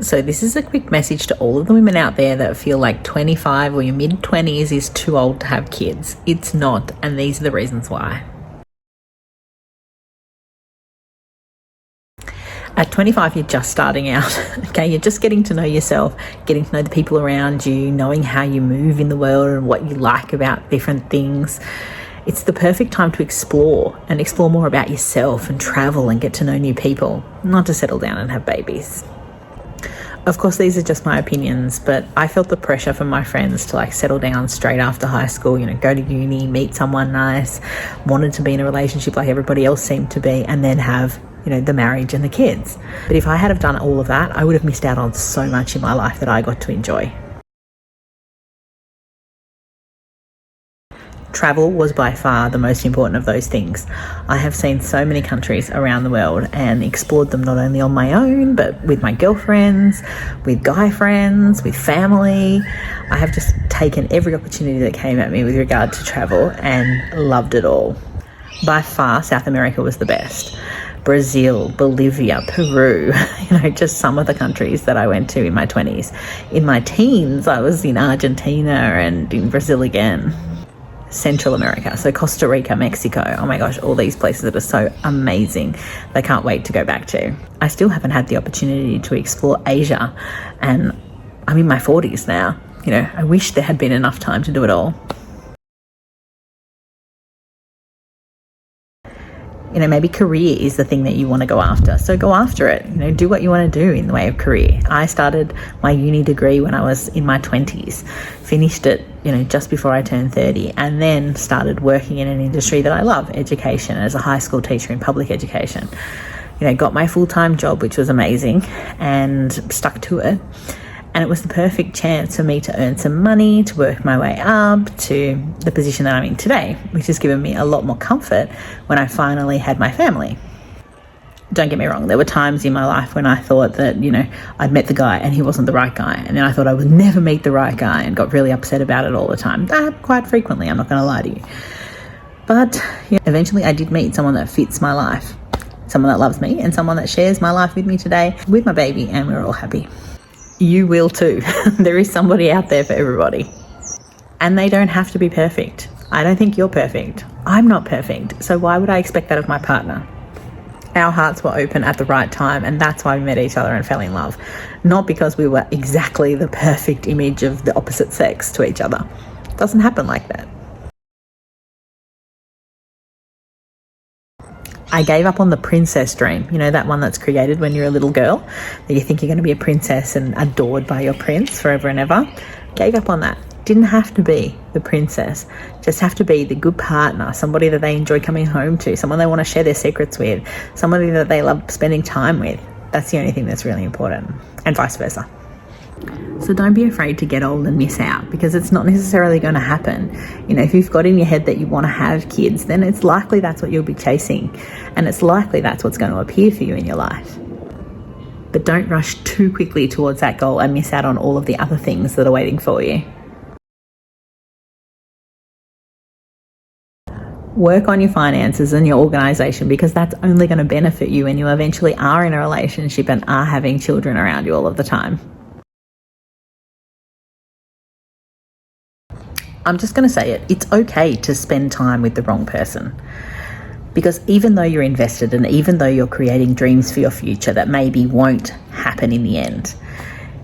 So this is a quick message to all of the women out there that feel like 25 or your mid-20s is too old to have kids. It's not, and these are the reasons why. At 25, you're just starting out, okay? You're just getting to know yourself, getting to know the people around you, knowing how you move in the world and what you like about different things. It's the perfect time to explore and explore more about yourself and travel and get to know new people, not to settle down and have babies. Of course, these are just my opinions, but I felt the pressure from my friends to settle down straight after high school, go to uni, meet someone nice, wanted to be in a relationship like everybody else seemed to be, and then have, the marriage and the kids. But if I had have done all of that, I would have missed out on so much in my life that I got to enjoy. Travel was by far the most important of those things. I have seen so many countries around the world and explored them not only on my own, but with my girlfriends, with guy friends, with family. I have just taken every opportunity that came at me with regard to travel and loved it all. By far, South America was the best. Brazil, Bolivia, Peru, just some of the countries that I went to in my 20s. In my teens, I was in Argentina and in Brazil again. Central America, so Costa Rica, Mexico. Oh my gosh, all these places that are so amazing. I can't wait to go back to. I still haven't had the opportunity to explore Asia, and I'm in my 40s now. I wish there had been enough time to do it all. Maybe career is the thing that you want to go after. So go after it. Do what you want to do in the way of career. I started my uni degree when I was in my 20s, finished it, just before I turned 30, and then started working in an industry that I love, education, as a high school teacher in public education. Got my full-time job, which was amazing, and stuck to it. And it was the perfect chance for me to earn some money, to work my way up to the position that I'm in today, which has given me a lot more comfort when I finally had my family. Don't get me wrong, there were times in my life when I thought that, I'd met the guy and he wasn't the right guy. And then I thought I would never meet the right guy and got really upset about it all the time. That happened quite frequently, I'm not going to lie to you. But eventually I did meet someone that fits my life, someone that loves me and someone that shares my life with me today with my baby, and we're all happy. You will too. There is somebody out there for everybody. And they don't have to be perfect. I don't think you're perfect. I'm not perfect. So why would I expect that of my partner? Our hearts were open at the right time, and that's why we met each other and fell in love. Not because we were exactly the perfect image of the opposite sex to each other. It doesn't happen like that. I gave up on the princess dream, that one that's created when you're a little girl, that you think you're going to be a princess and adored by your prince forever and ever. Gave up on that. Didn't have to be the princess, just have to be the good partner, somebody that they enjoy coming home to, someone they want to share their secrets with, somebody that they love spending time with. That's the only thing that's really important, and vice versa. So don't be afraid to get old and miss out, because it's not necessarily going to happen. If you've got in your head that you want to have kids, then it's likely that's what you'll be chasing, and it's likely that's what's going to appear for you in your life. But don't rush too quickly towards that goal and miss out on all of the other things that are waiting for you. Work on your finances and your organisation, because that's only going to benefit you when you eventually are in a relationship and are having children around you all of the time. I'm just going to say it. It's okay to spend time with the wrong person. Because even though you're invested and even though you're creating dreams for your future that maybe won't happen in the end,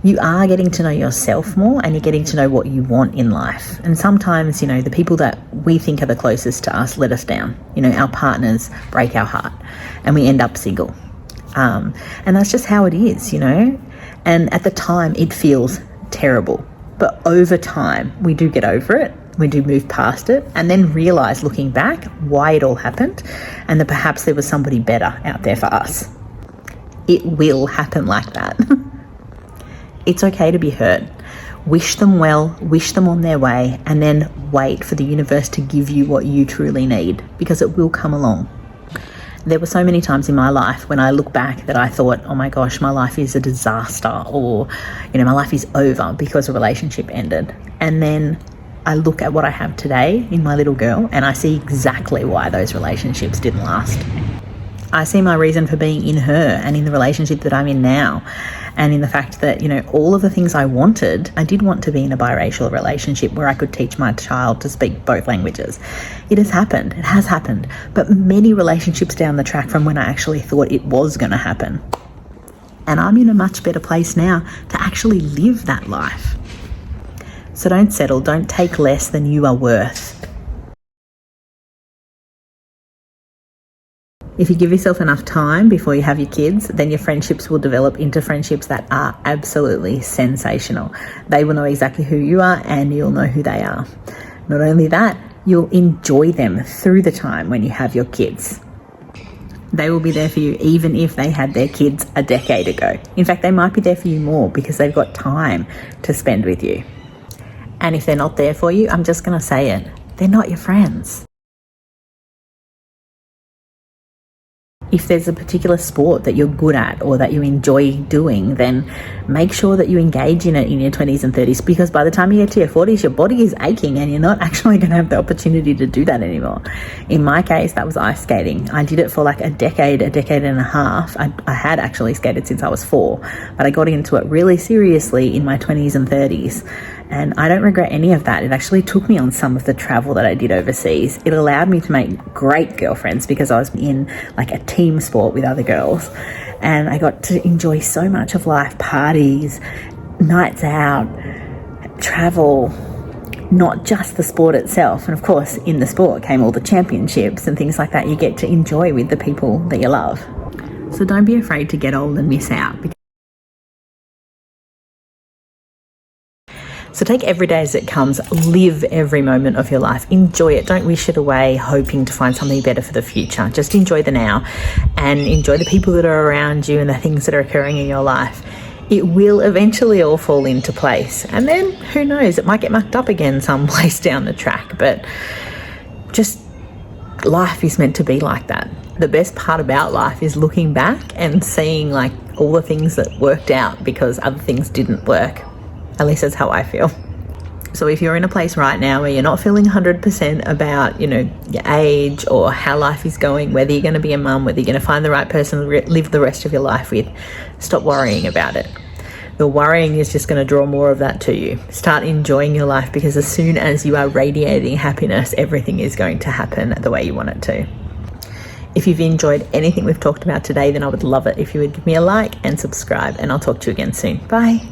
you are getting to know yourself more, and you're getting to know what you want in life. And sometimes, the people that we think are the closest to us let us down. Our partners break our heart and we end up single. And that's just how it is, And at the time it feels terrible. But over time, we do get over it, we do move past it, and then realise, looking back, why it all happened, and that perhaps there was somebody better out there for us. It will happen like that. It's okay to be hurt. Wish them well, wish them on their way, and then wait for the universe to give you what you truly need, because it will come along. There were so many times in my life when I look back that I thought, oh my gosh, my life is a disaster, or, my life is over because a relationship ended. And then I look at what I have today in my little girl, and I see exactly why those relationships didn't last. I see my reason for being in her and in the relationship that I'm in now, and in the fact that, all of the things I wanted, I did want to be in a biracial relationship where I could teach my child to speak both languages. It has happened. It has happened. But many relationships down the track from when I actually thought it was going to happen. And I'm in a much better place now to actually live that life. So don't settle. Don't take less than you are worth. If you give yourself enough time before you have your kids, then your friendships will develop into friendships that are absolutely sensational. They will know exactly who you are and you'll know who they are. Not only that, you'll enjoy them through the time when you have your kids. They will be there for you even if they had their kids a decade ago. In fact, they might be there for you more because they've got time to spend with you. And if they're not there for you, I'm just going to say it, they're not your friends. If there's a particular sport that you're good at or that you enjoy doing, then make sure that you engage in it in your 20s and 30s, because by the time you get to your 40s, your body is aching and you're not actually going to have the opportunity to do that anymore. In my case, that was ice skating. I did it for like a decade and a half. I had actually skated since I was 4, but I got into it really seriously in my 20s and 30s. And I don't regret any of that. It actually took me on some of the travel that I did overseas. It allowed me to make great girlfriends because I was in like a team sport with other girls. And I got to enjoy so much of life, parties, nights out, travel, not just the sport itself. And of course, in the sport came all the championships and things like that you get to enjoy with the people that you love. So don't be afraid to get old and miss out. So take every day as it comes, live every moment of your life, enjoy it, don't wish it away hoping to find something better for the future. Just enjoy the now and enjoy the people that are around you and the things that are occurring in your life. It will eventually all fall into place, and then who knows, it might get mucked up again someplace down the track, but just life is meant to be like that. The best part about life is looking back and seeing like all the things that worked out because other things didn't work. At least that's how I feel. So if you're in a place right now where you're not feeling 100% about, your age or how life is going, whether you're going to be a mum, whether you're going to find the right person to live the rest of your life with, stop worrying about it. The worrying is just going to draw more of that to you. Start enjoying your life, because as soon as you are radiating happiness, everything is going to happen the way you want it to. If you've enjoyed anything we've talked about today, then I would love it if you would give me a like and subscribe, and I'll talk to you again soon. Bye.